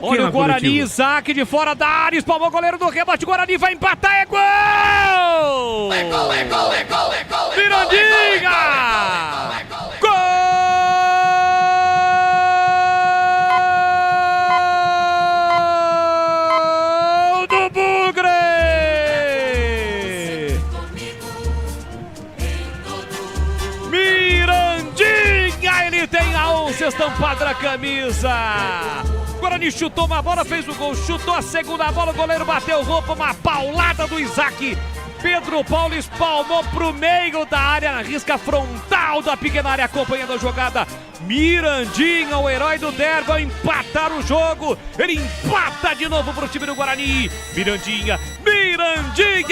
Olha o Guarani, Isaac de fora da área, espalmou o goleiro do rebote, Guarani vai empatar, é gol! É gol, é gol, é gol, é gol! Mirandinha! Gol do Bugre! Mirandinha, ele tem a 11 estampada na camisa! Guarani chutou uma bola, fez o gol, chutou a segunda bola, o goleiro bateu roupa, uma paulada do Isaac. Pedro Paulo espalmou pro meio da área, na risca frontal da pequena área, acompanhando a jogada. Mirandinha, o herói do derby, vai empatar o jogo. Ele empata de novo pro time do Guarani. Mirandinha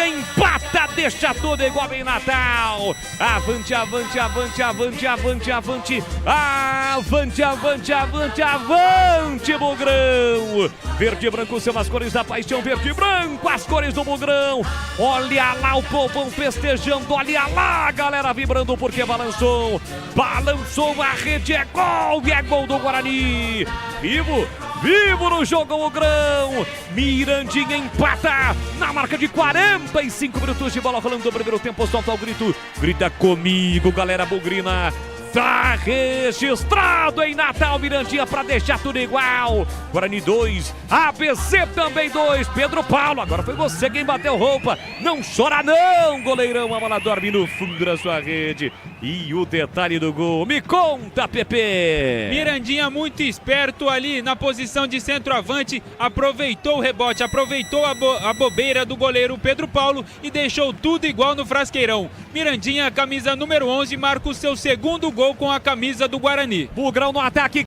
empata, deixa tudo igual em Natal. Avante, avante, avante, avante, avante, avante. Avante, avante, avante, avante, Bugrão. Verde e branco são as cores da paixão, verde e branco, as cores do Bugrão. Olha lá o povão festejando, olha lá a galera vibrando porque balançou. Balançou a rede, é gol e é gol do Guarani. Vivo no jogo, Bugrão. Mirandinha empata na marca de 45 minutos de bola rolando no primeiro tempo. Solta o grito, grita comigo, galera bugrina. Tá registrado em Natal, Mirandinha para deixar tudo igual. Guarani 2, ABC também 2. Pedro Paulo, agora foi você quem bateu roupa. Não chora não, goleirão. A bola dorme no fundo da sua rede. E o detalhe do gol, me conta, Pepe. Mirandinha muito esperto ali na posição de centroavante. Aproveitou o rebote, aproveitou a bobeira do goleiro Pedro Paulo e deixou tudo igual no Frasqueirão. Mirandinha, camisa número 11, marca o seu segundo gol com a camisa do Guarani. Bugrão no ataque.